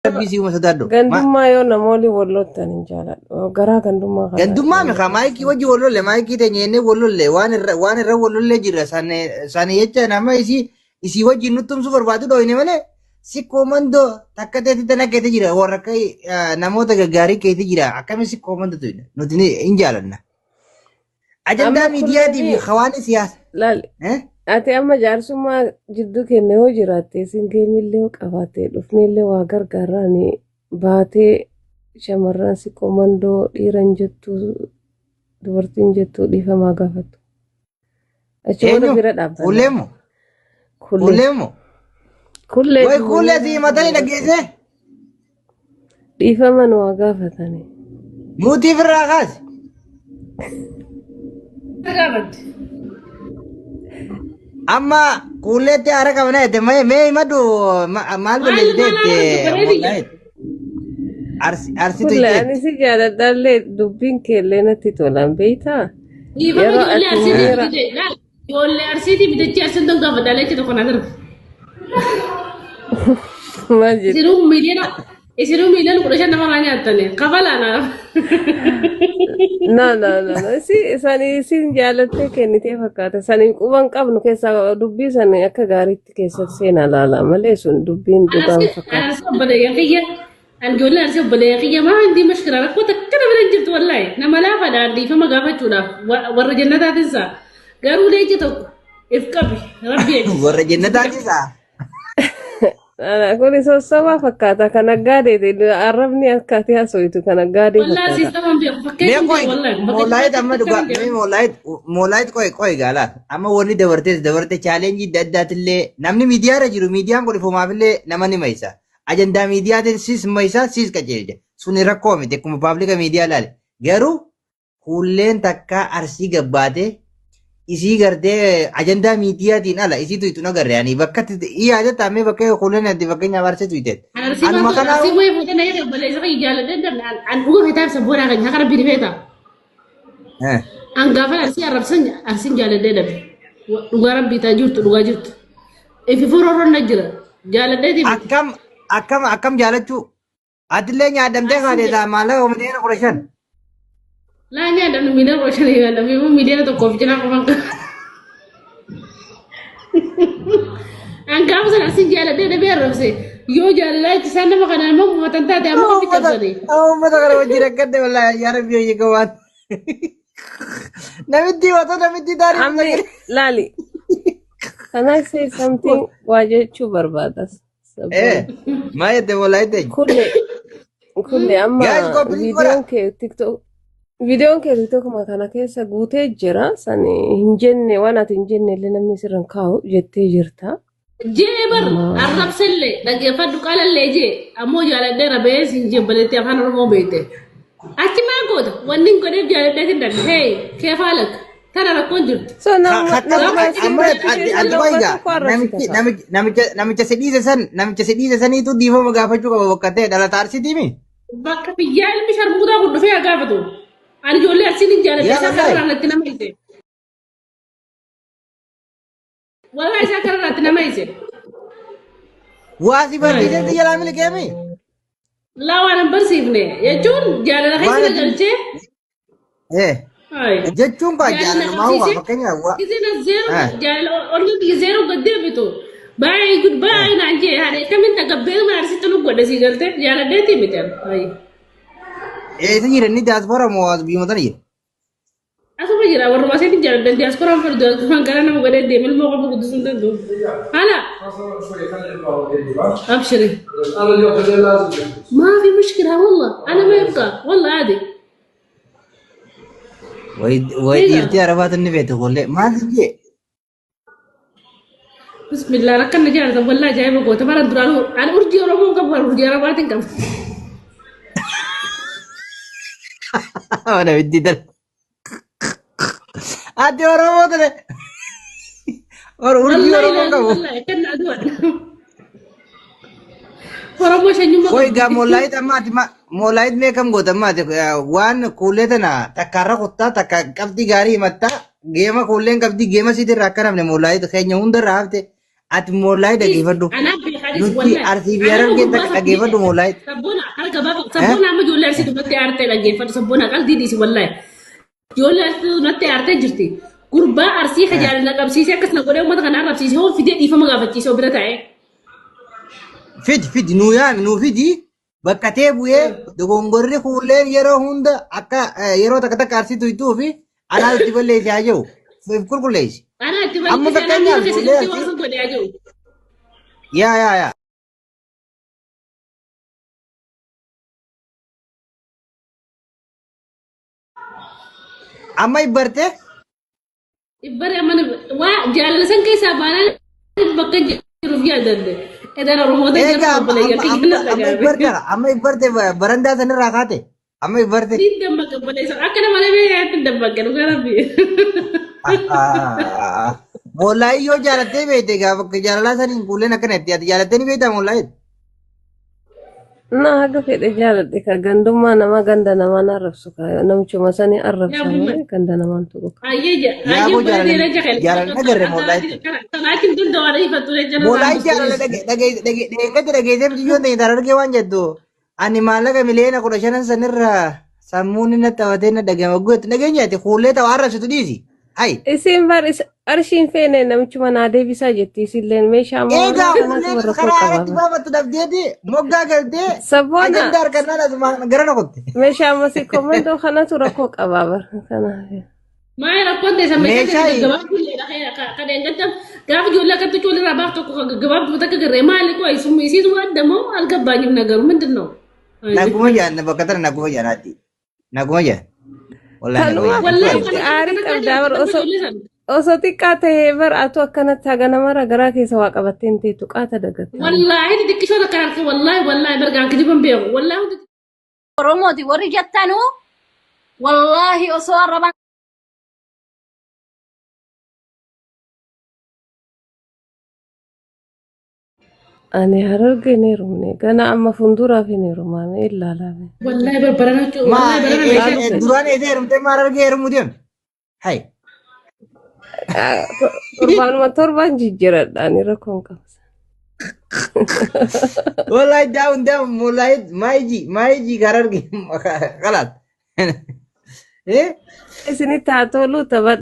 بيسي ومسدادو Gandummaa yoo namoonni wallottan hin jaaladhu. Garaa gandummaa kana. gandummaa mika maayikii wajji wallolle maayikii teenyee wallolle waan irra wallolle jira sani jecha nama isii wajji nuttumsu barbaadu dhoyne malee si koomandoo takka teetti tana keetti jira warra akka namoota gaggaarii keetti jira akkami si koomandoo tuyne nuti hin jaalanna. Ajandaa miidiyaatii fi hawaasni siyaasa. Laali. Ati amma jaarsummaa jidduu kenne yoo jiraatte singeemillee qabaattee dhufnillee waa gargaaraan baatee shamarran si komandoo dhiiran jettu dubartiin jettu dhiifamaa gaafatu. Achi wada bira dhaabbata. Kulleemo. Kulleemo. Kullee. Way kullee si matanii dhageesse. Dhiifaman waa gaafatanii. Muutii firraa kaasi. Amma kulleetti haara qabana jette mee himadu maal balleessite arsitu Kulle ani si jaaladhallee dubbiin keellee natti tolan beeytaa. Yeroo ati miira. Ijoollee arsiitii bitachii arsiin tokko gaafadhaa jechuudha kun agarra. Maal jedhu. Isinuu miiliyoona 15 namarraa nyaatanii kafalaanaaf. No. Isin jaalattee kennitee fakkaata. Saniin quban qabnu keessaa dubbii sanii akka gaariitti keessatti seenaa laala malee sun dubbiin dhugaan fakkaata. Arsi obboleeyyan kiyya. Ijoollee arsi obboleeyyan kiyya maa hundi mashkiraa rakkoota akkana bira hin jirtu wallaahi. Nama laafaadha dhiifama gaafachuudhaaf warra jannataatinsa. Garuu leenci tokko if qabi rabbi eegi. warra jannataatinsa. Kun soossobaa fakkaata kan aggaadeeti arrabni akkaati haasooyitu kan aggaadee fakkaata. Wallaahi sistamaan beeku fakkeessu wallaahi. Moolaayit amma dhugaa moolaayit qoy gaalaa amma wanni dabarte chaalenjii adda addaatillee namni miidiyaarra jiru miidiyaan kun ifumaafillee nama ni maysa. Ajandaa miidiyaatiin siis maysa siis qajeelja. Suni rakkoo miti akkuma paablika miidiyaa ilaale. Garuu kulleen takka arsii gabbaatee isii gartee ajandaa miidiyaatiin ala isiitu itti nagarre ani bakka yaada taamee bakka kulleen addi fakkeenya abarsee tuite. Anuma kana si way fuudhee na yere baleessa kan jaaladde an dhuga fetaa sabboora kan nyakara biri feta. An gaafa arsiin jaaladde dabe. Dhuga rabbiitaa jirtu dhugaa jirtu. Ifi furorroon na jira. Jaaladde tibi. Akkam jaalachuu atillee nyaadamtee kaadeetaa maallaqa miliyoona 15. Laa nyaadamne miliyoona 15 nyaadamne immoo miliyoona tokkoof jira qofan kan. An gaafa sana arsiin jaaladde dabee arrabse. Yoo jaalalaa itti isaan nama kanaan immoo muufatan taate amma ofi cabsanii. Uummata kana wajjin rakkadde wallaahi yaa rabbi hoyyee gawaan. Namitti wato namitti daarii. Amni laali. Can I say something? Waa jechuu barbaadas. Maa jette wallaahi Kulle amma viidiyoon kee tiktokuma kana keessa guutee jira san hin jenne waan ati hin jenne illee namni sirran kaa'u jettee jirta. Jee bar arrabsellee dhaggeeffadhu qaalallee jee ammoo jaaladhee rabee siin jebbaletti afaan oromoo beekte. Achi maa goota wanni hin godheef jaaladhee hin danne hee keefaalak tana rakkoon jirtu. So namicha si dhiise saniitu dhiifama gaafachuu qaba bakka ta'e dhalata arsiitiimi. Bakka biyyaa ilmi sharmuutaa kun dhufee haa gaafatu. Ani ijoollee arsiin hin jaaladhe isaa kanarraa natti nama hise. Walaa isaa kanarraa natti nama hise. Waasi barreessatti jalaa miliqeemi. Laa waan hin barsiifne jechuun jaalala keessa galchee. Jechuun kun jaalala waa fakkeenyaaf. Isin jaalala olii zeeroo gaddee bitu. Baay'ee naan jee haadha kamiin tagabbee maarsitti nu godhe si galte jaaladheetii miti. Eessa jira inni diyaaspoora moo as biyya matana jira? Asuma jira warra seetiin jaaladhan diyaaspooraan farduu diyaaspooraan gara nama godhee deeme ilmoo qofa guddisuun danda'u. Haala. Abshiri. Maafi mushkilaa walla ana ma yabqa walla aadi. Way dhiirtii arabaatu inni beektu kollee maal jee? Bismillah rakkan na jaarta wallahi jaayiba goota bara duraan an urjii oromoo qabu urjii arabaatiin qabu. Mana biddi dal. Ati oromoo tole. Urjii oromoo qabu. Wallahi kan aduun. Oromoo shanyuma. Koi ga moolaayit ammaati moolaayit meeqam goota ammaati waan kuulee tana takkaarra kuttaa takka qabdi gaarii himattaa geema kuuleen qabdi geema siitirraa akka namne moolaayit keenya hundarraa hafte. Ati moolaayit dhaggeeffadhu. Anaaf nuti arsii fi harargee dhaggeeffadhu moolaayit. Sabboona amma ijoollee arsii dubbatti aartee dhaggeeffadhu sabboona qalbii dhiisi wallahi. Ijoollee arsii dubbatti aartee jirti. Gurbaa arsii tajaajila qabsiisee akkasuma godhee uummata kanaa qabsiisee hoo fidee dhiifama gaafachiisee bira taa'ee. Fidi nuu yaami nuu fidi bakka ta'e bu'ee dogongorri fuulleen yeroo hunda akka yeroo takka takka arsii tuytuu fi anaa itti balleessaa jiru. Qulqulleessi. Anaa itti balleessaa jiru keessatti waan sun godhaa jiru. Yaa. Amma ibbarte? Ibbare mana waa jaalala san keessaa baanaan bakka jiruuf yaadadde. Edana Oromoota jira obboleeyyaa. Amma ibbarte barandaa sanirraa kaate. Amma ibbarte. Didda bakka obboleessa akka nama lamee yaatti dabbaqe dhugaa rabbi. Moolaayi yoo jaalattee beekte gaafa jaalalaa saniin kuuleen akkana itti ati jaalattee ni beektaa moolaayi? Na haga fedhe jaaladhe ka gandummaa nama ganda namaan arrabsu ka namichuma sanii arrabsamee ganda namaan tuqu. Yaaboo jaalala agarre moolaayi. Kanaatiin dunda waan ifattu jechuudha. Moolaayi jaalala dhageessee dhageessee biyyoon ta'e darargee waan jettu ani maallaqa miliyoona 15 sanirraa sammuun inni taphatee na dhagama guutu dhageenyaati kuulee ta'u arrabsitu dhiisi. Isin bar arshiin feene namichuma naa deebisaa jetti isilleen meeshaa moo kanatu warra koo qabaatu baafatu dhabdeeti moggaa galtee sabboona ajanda harkannaan asuma gara noqotte meeshaa masi komandoo kanatu rakkoo qabaa bar kanaaf Maal rakkoon ta'e meeshaa gabaabduu kan eeggatam gaafa ijoollee akkatti ijoollee irraa baaf tokko gabaabduu takka garee maali koo isuma isiitu adda moo algabbaanyif nagaru mindin noo naguma jaan bakka tana naguma jaanaatti naguma jaan aarii qabdaa bar osoo xiqqaa ta'ee bar atu akkanatti haga namarra garaa keessa waa qabatteen teetu qaata dagatta. Wallaahi xixiqqishoota kan harka wallaahi bargaan kijiban beeku wallaahi. Oromooti warri jettanu wallaahi osoo arraban. Ani hararge neerumne gana amma funduraa fi neerumaame ilaalame. Wallaahi barbarana jechuudha. Duraan eedee heerumtee maal harargee heerumuu deemu? Hai. Torban jijjiiradhaan rakkoon qabsa. Wallaahi daawun moolaayi maayiji harargee qalaat. Isinitti haa tolu tapha.